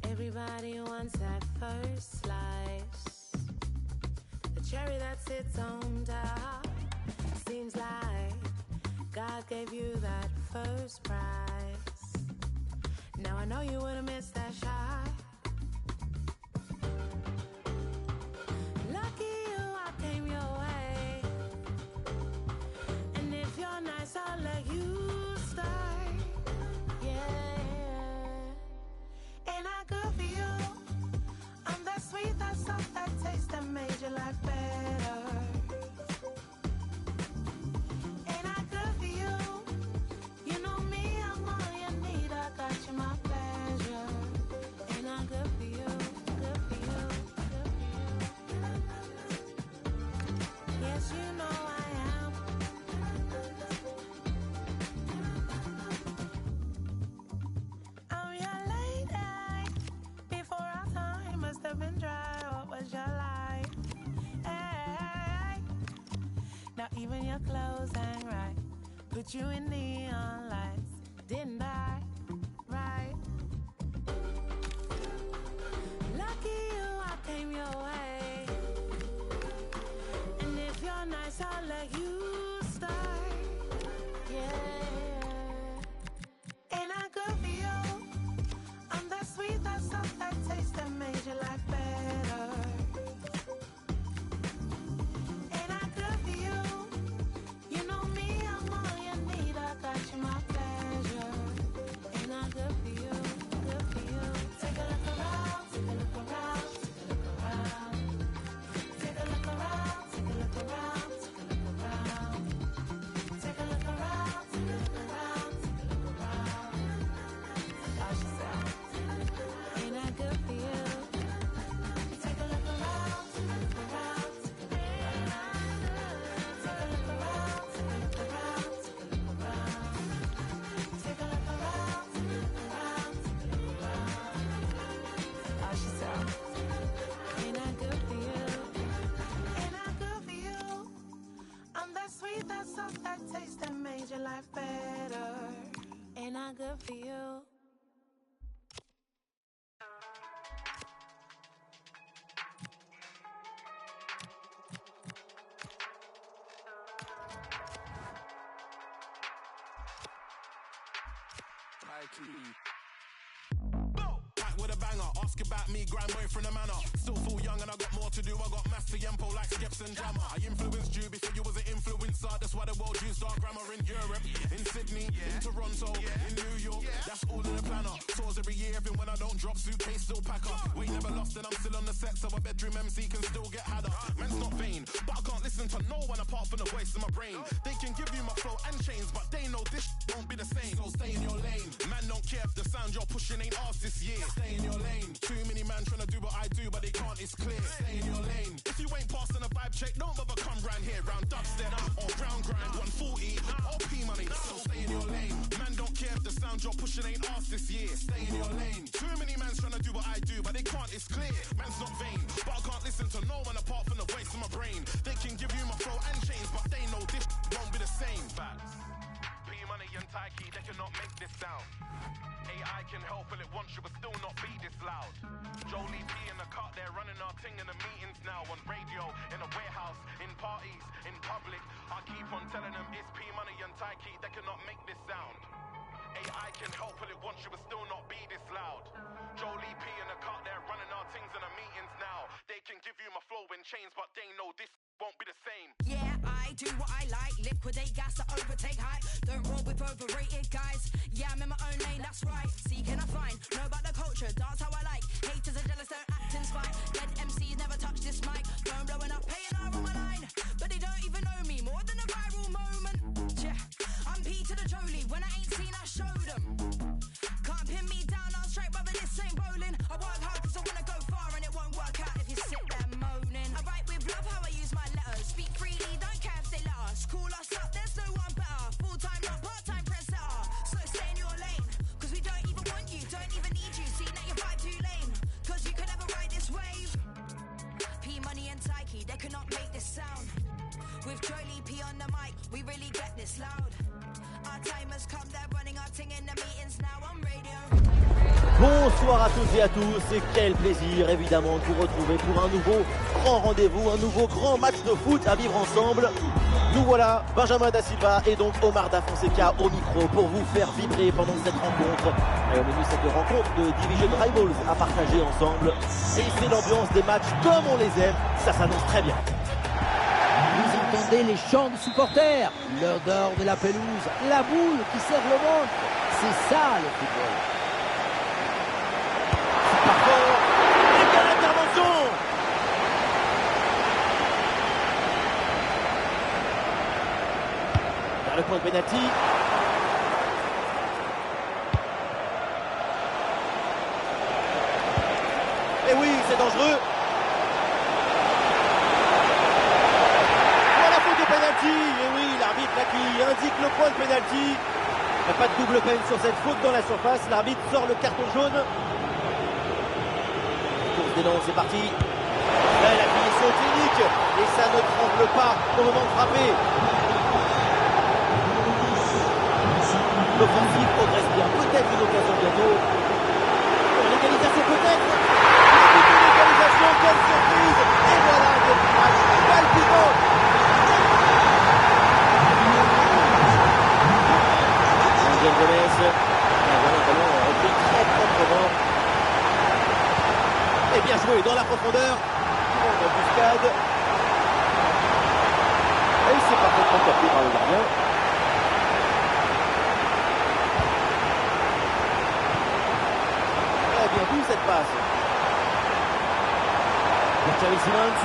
Everybody wants that first slice, the cherry that sits on top. Seems like God gave you that first prize. Now I know you would've missed that shot. Lucky you, I came your way. And if you're nice, I'll let you stay. Yeah. Ain't I good for you? I'm that sweet, that soft, that taste that made your life better. Ain't I good for you? You know me, I'm all you need. I got you, my pleasure. Ain't I good for you? Good for you. Good for you. Yes, you know I am. I'm your lady. Before our time must have been dry. What was your life? Hey. Now even your clothes ain't right. Put you in neon lights, didn't I? Right. Lucky you, I came your way. And if you're nice, I'll let you stay. Yeah. Ain't I good for you? I'm that sweet, that soft, that taste that made your life better. Ain't I good for you? You know me, I'm all you need. I got you, my pleasure. Ain't I good for you? Good for you. Take a look around, take a look around, take a look around. Take a look around, take a look around, take a look around. Take a look around, take a look around, take a look around. How she sound? Ain't I good for you? Take a look around, take a look around, take a look around. Take a look around, take a look around, take a look around. Take a look around, take a look around, take a look around. How she sound? Ain't I good for you? Ain't I good for you? I'm that sweet, that soft, that taste that made your life better. Ain't I good for you? Back with a banger, ask about me, grind boy from the manor. Still full young and I got more to do. I got maths to Yempo like Skips and Jammer. I influenced you before you was an influencer. That's why the world used our grammar in Europe, in Sydney, in Toronto, in New York. That's all in the planner. Tours every year, even when I don't drop, suitcase still pack up. We never lost and I'm still on the set, so a bedroom MC can still get had up. Man's not vain, but I can't listen to no one apart from the voice in my brain. They can give you my flow and chains, but they know this won't be the same. So stay in your lane. Man don't care if the sound you're pushing ain't ours this year. Stay in your lane. Too many man trying to do what I do, but they can't, it's clear. Stay in your lane. If you ain't passing a vibe check, don't bother come round here. Round dubstep or ground grind, 140 or P money. So stay in your lane. Man don't care if the sound you're pushing ain't ours this year. Stay in your lane. Too many man's trying to do what I do, but they can't, it's clear. Man's not vain, but I can't listen to no one apart from the voice in my brain. They can give you my flow and chains, but they know this won't be the same. Facts. P Money and Taiki, they cannot make this sound. AI can help, but it wants you, but still not be this loud. Jolie P in the cut, they're running our thing in the meetings now. On radio, in a warehouse, in parties, in public. I keep on telling them it's P Money and Taiki, they cannot make this sound. AI can help, but it wants you, but still not be this loud. Jolie P in the cut, they're running our things in the meetings now. They can give you my flow in chains, but they know this won't be the same. Yeah, I do what I like. Liquidate gas to overtake hype. Don't roll with overrated guys. Yeah, I'm in my own lane, that's right. See, can I find? Know about the culture, dance how I like. Haters are jealous, don't act in spite. Dead MCs never touch this mic. Phone blowing up, paying R on my line. But they don't even know me, more than a viral moment. Yeah, I'm P to the Jolie. When I ain't seen, I show them. Can't pin me down, I'll straight, brother, this ain't bowling. I work hard cause I wanna go far and it won't work out if you sit there moaning. I write with love how I use my letters. Speak freely, don't care if they let us. Call us up, there's no one better. Full-time, not part-time trendsetter. So stay in your lane, cause we don't even want you, don't even need you. See that your vibe too lame, cause you can never ride this wave. P Money and Taiki, they cannot make this sound. With Jolie P on the mic, we really get this loud. Our time has come, they're running our thing in the meetings now on radio. Bonsoir à toutes et à tous et quel plaisir évidemment de vous retrouver pour un nouveau grand rendez-vous, un nouveau grand match de foot à vivre ensemble. Nous voilà, Benjamin Da Silva et donc Omar Da Fonseca au micro pour vous faire vibrer pendant cette rencontre. Et au menu cette rencontre de Division Rivals à partager ensemble. Et c'est l'ambiance des matchs comme on les aime, ça s'annonce très bien. Vous entendez les chants de supporters, l'odeur de la pelouse, la boule qui serre le ventre. C'est ça le football. Parfort, et bien l'intervention. Vers le point de pénalty. Et oui, c'est dangereux. Voilà la faute de pénalty. Et oui, l'arbitre là qui indique le point de pénalty. Il n'y a pas de double peine sur cette faute dans la surface. L'arbitre sort le carton jaune. C'est parti. Belle acquisition clinique et ça ne tremble pas au moment de frapper. L'offensive progresse bien. Peut-être une occasion bientôt. L'égalisation peut-être. Une égalisation, quelle surprise. Et voilà des matchs palpitants. Angel Gomez. Voilà le ballon repris très proprement. Et bien joué dans la profondeur. En embuscade. Et il s'est parfaitement capté par le gardien. Eh bien vu cette passe. Pour Xavi Simons.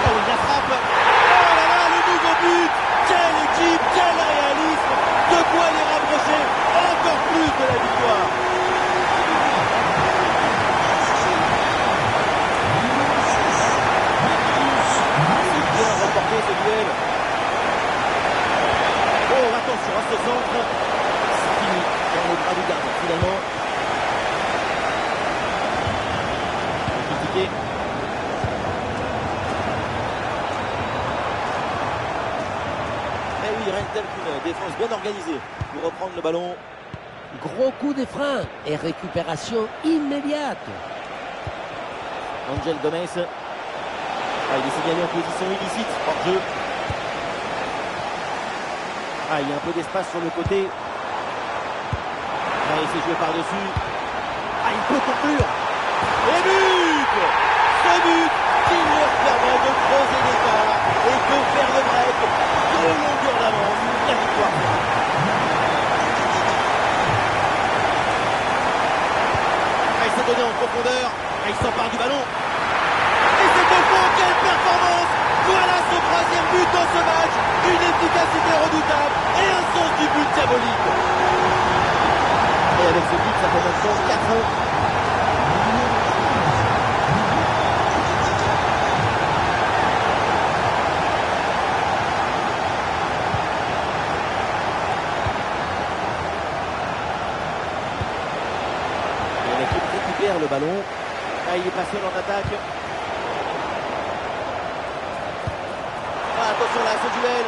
Oh, il la frappe. Oh là là, le nouveau but. Quelle équipe, quel réalisme. De quoi les rapprocher encore plus de la victoire. C'est bien remporté ce duel. Oh, attention à ce centre. C'est fini dans le bras du gardien finalement. Critiqué. Et oui, rien de tel qu'une défense bien organisée pour reprendre le ballon. Gros coup de frein et récupération immédiate. Angel Gomez. Il est signalé en position illicite hors jeu. Il y a un peu d'espace sur le côté. Il s'est joué par-dessus. Il peut conclure. Et but. Ce but qui leur permet de creuser l'écart et de faire le break de longueur d'avance. La victoire. Il s'est donné en profondeur. Il s'empare du ballon. Et c'est au fond, quelle performance. Voilà son troisième but dans ce match. Une efficacité redoutable et un sens du but diabolique. Et avec ce but, ça fait maintenant 4-1. Le ballon. Il est passé en attaque. Attention là, ce duel.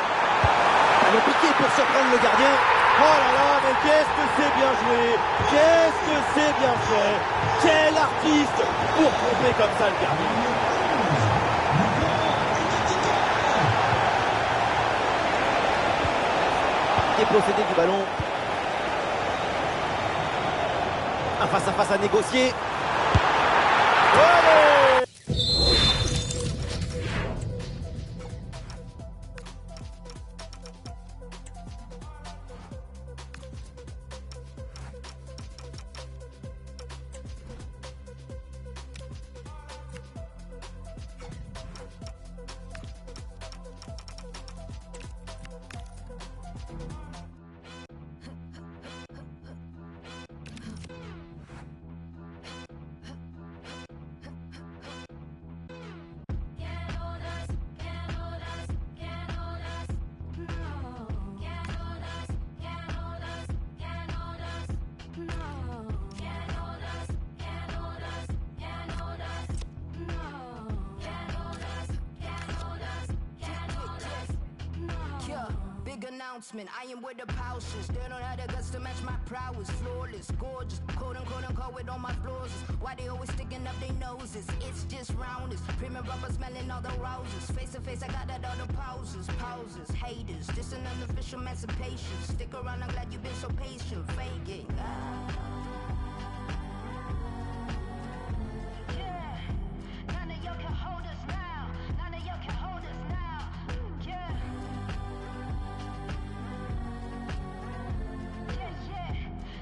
Le piqué pour surprendre le gardien. Oh là là, mais qu'est-ce que c'est bien joué. Qu'est-ce que c'est bien fait. Quel artiste pour tromper comme ça le gardien. Dépossédé du ballon. Un face-à-face à négocier. Allez! big announcement. I am where the pouch is. They don't have the guts to match my prowess. Flawless, gorgeous, quote unquote with all my flaws. Why they always sticking up their noses? It's just roundness. Premium rubber smelling all the roses. Face to face, I got that all the pauses. Haters, just an unofficial emancipation. Stick around, I'm glad you've been so patient. Fake it. Yeah, none of y'all can hold us now. None of y'all can hold us now. Yeah.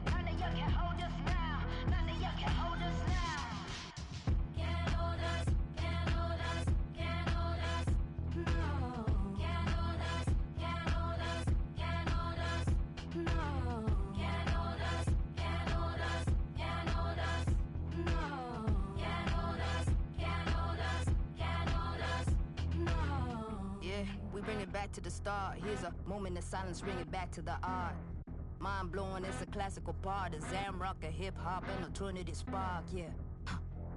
None of y'all can hold us now. None of y'all can hold us now. Can't hold us, can't hold us, can't hold us. No. Can't hold us, can't hold us, can't hold us. No. Can't hold us, can't hold us, can't hold us. No. Can't hold us, can't hold us, can't hold us. No. Yeah, we bring it back to the start. Here's a moment of silence, bring it back to the art. Mind blowing, it's a classical part. A Zam rock, a hip hop, an alternative spark, yeah.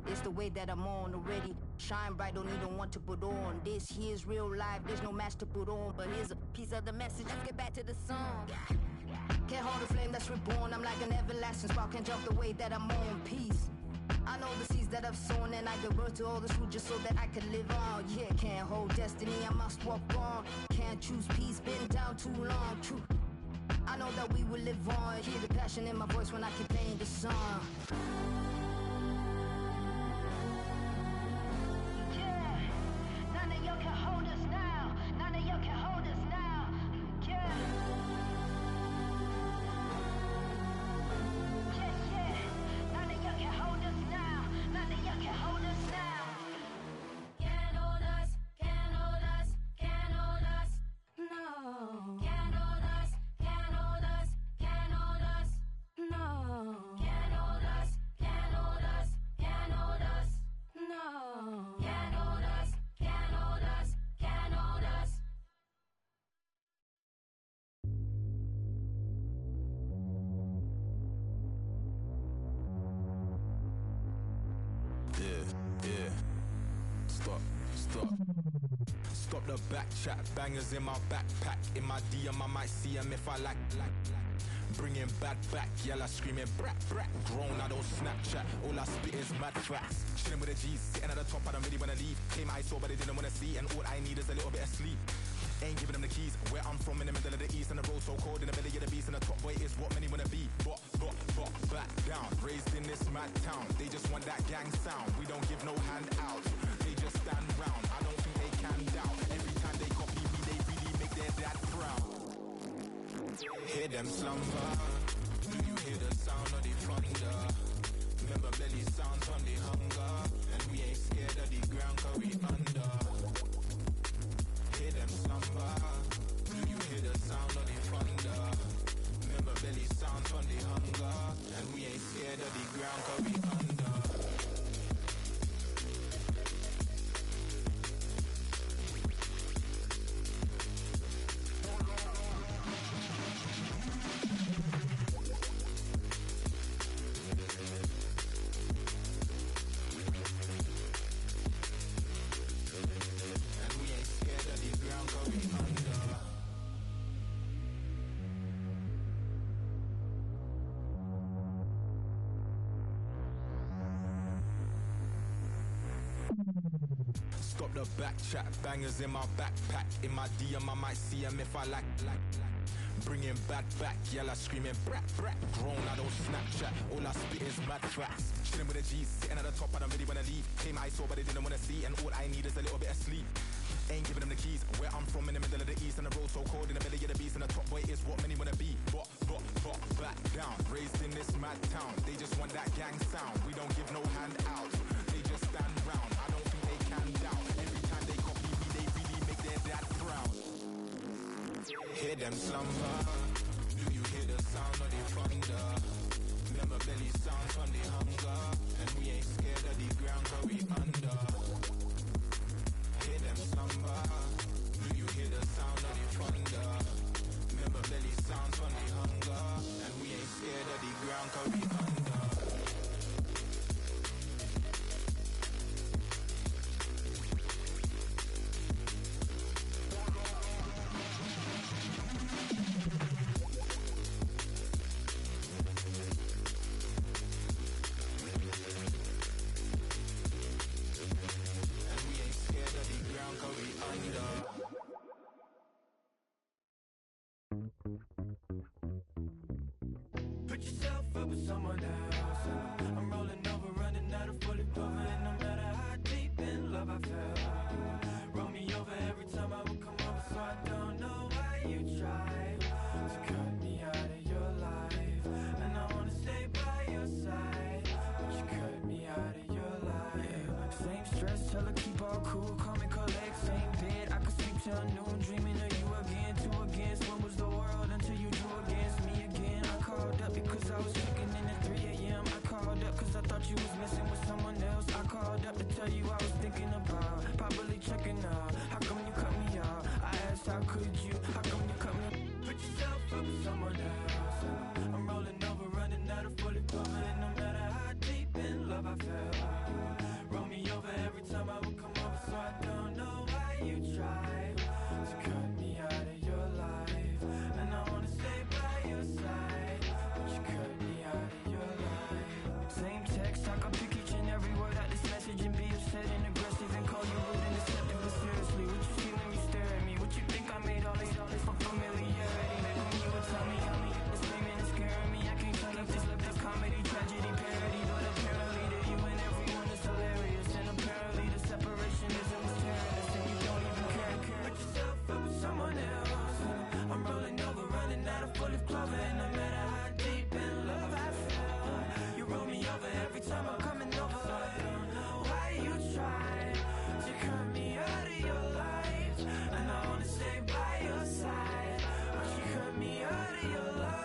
It's the way that I'm on already. Shine bright, don't even want to put on. This here's real life, there's no match to put on. But here's a piece of the message, let's get back to the song. Can't hold the flame that's reborn. I'm like an everlasting spark, can't jump the way that I'm on. Peace. I know the seeds that I've sown, and I give birth to all this fruit just so that I can live on. Yeah, can't hold destiny, I must walk on. Can't choose peace, been down too long. True. I know that we will live on. Hear the passion in my voice when I keep playing the song. Yeah, none of y'all can hold us now. None of y'all can hold us now. Yeah. None of y'all can hold us now. None of y'all can hold us now. Can't hold us, can't hold us, can't hold us. No. Can't hold us, can't hold us, can't hold us. No. Can't hold us, can't hold us, can't hold us. No. Can't hold us, can't hold us, can't hold us. Yeah. Stop the back chat, bangers in my backpack. In my DM, I might see them if I like. Bringing bad back, yella screaming brat. Grown, I don't Snapchat, all I spit is mad facts. Chilling with the G's, sitting at the top, I don't really wanna leave. Came I saw, but they didn't wanna see, and all I need is a little bit of sleep. Ain't giving them the keys, where I'm from in the middle of the east, and the road so cold in the belly of the beast, and the top boy is what many wanna be. But, back down, raised in this mad town. They just want that gang sound, we don't give no hand out. They just stand round, I don't think they can doubt. Every time they copy me, they really make their dad proud. Hear them slumber, do you hear the sound of the thunder? Remember belly sounds from the hunger, and we ain't scared of the ground cause we under. Hear them slumber, do you hear the sound of the thunder? Remember belly sounds from the hunger, and we ain't scared of the ground cause we under. Stop the back chat, bangers in my backpack. In my DM, I might see them if I like. Bringing bad back, yella screaming brat. Grown, I don't Snapchat, all I spit is mad facts. Chilling with the G's, sitting at the top, I don't really wanna leave. Came I saw, but they didn't wanna see, and all I need is a little bit of sleep. Ain't giving them the keys, where I'm from in the middle of the east, and the road so cold in the belly of the beast, and the top boy is what many wanna be. But, back down, raised in this mad town. They just want that gang sound, we don't give no hand out. They just stand round, I don't think they can doubt. Every time they copy me, they really make their dad proud. Hear them slumber, do you hear the sound of the thunder? Remember belly sounds from the hunger, and we ain't scared of the ground cause we under. Hear them slumber, do you hear the sound of the thunder? Remember belly sounds from the hunger, and we ain't scared of the ground cause we under. up with someone else. I'm rolling over, running out of fully proven. And no matter how deep in love I fell, roll me over every time I would come over. So I don't know why you try to cut me out of your life. And I wanna stay by your side, but you cut me out of your life. Same stress, tell her keep all cool, call me collect. Same bed, I could sleep till noon, dreaming of you again. Two against one was the world until you drew against me again. I called up because I was checking in at 3 a.m. I called up because I thought you was messing with someone else. I called up to tell you I was thinking about probably checking out. How come you cut me out? I asked how could you? How come you cut me? Put yourself up with someone else. I'm rolling over, running out of fully proven. And no matter how deep in love I fell, roll me over every time I would come over. So I don't know why you try to cut me out of your life. And I wanna stay by your side, but you cut me out of your life. Same text, I can pick each and every word out this message and be upset and aggressive and call you rude and deceptive. But seriously, what you see when you stare at me? What you think I made all this for familiarity? When you would tell me, it's screaming and scaring me. I can't turn up this comedy, tragedy, parody. But apparently to you and everyone is hilarious. And apparently the separation isn't what's tearing us. And you don't even care. Put yourself up with someone else. I'm rolling over, running out of full of clover. And no matter how deep in love I fell, you roll me over every time I'm coming over. So I don't know why you try to cut me out of your life. And I wanna stay by your side, but you cut me out of your life.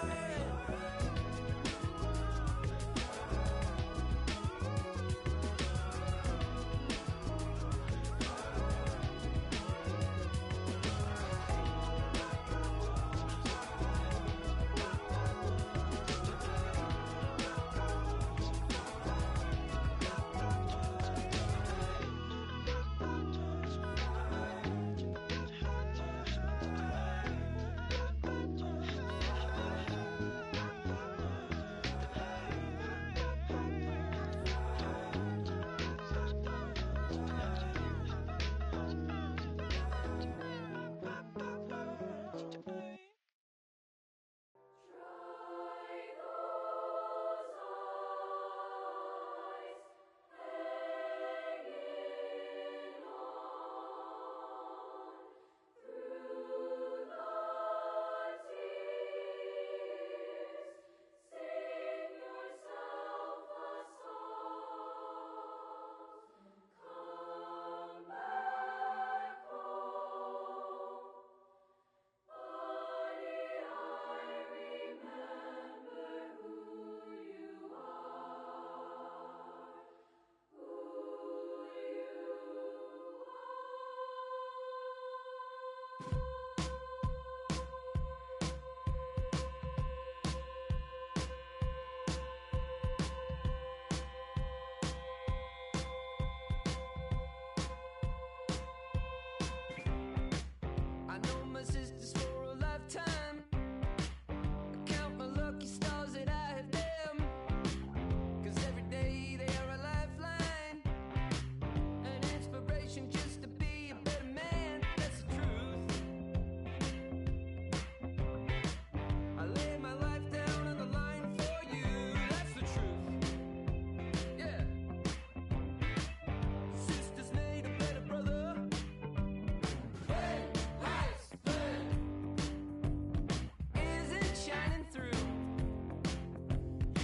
I know my sisters for a lifetime. I count my lucky stars that I have them. 'Cause every day they are a lifeline, an inspiration just to be a better man. That's the truth. I lay my life down on the line for you. That's the truth. Yeah. Sisters made a better brother. Isn't shining through.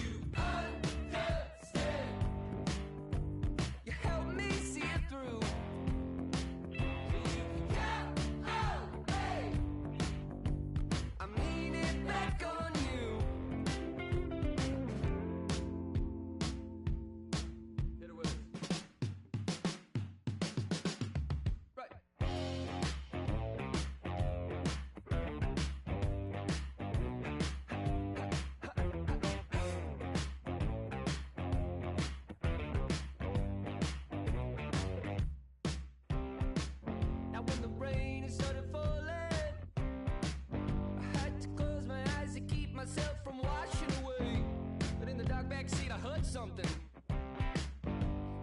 You understand. You help me see it through. So you got away. I mean it back on you. Hit it with it. Right. Now when the rain started falling, I had to close my eyes to keep myself from washing away. But in the dark backseat I heard something.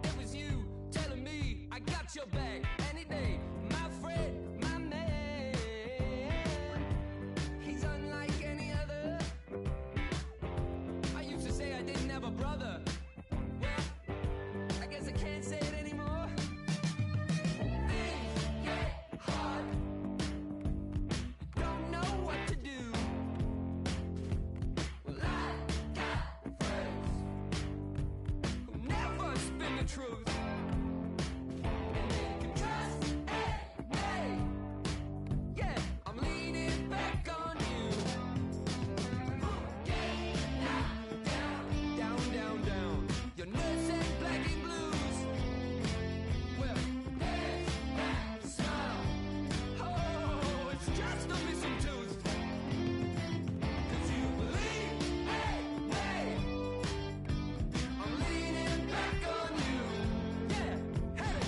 It was you telling me I got your back any day. My friend, my man. He's unlike any other. I used to say truth. Trust me. Yeah, I'm leaning back on you. Down, down, down, down. Your nerves and black and blues. Well, there's smile. Oh, it's just a missing tooth. 'Cause you believe me. I'm leaning back on you. Yeah, hey.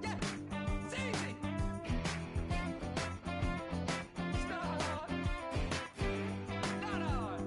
Yeah, it's easy. It's not hard. Not hard.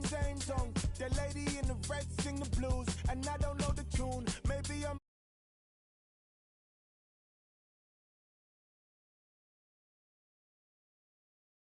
same song. The lady in the red sing the blues, and I don't know the tune. Maybe I'm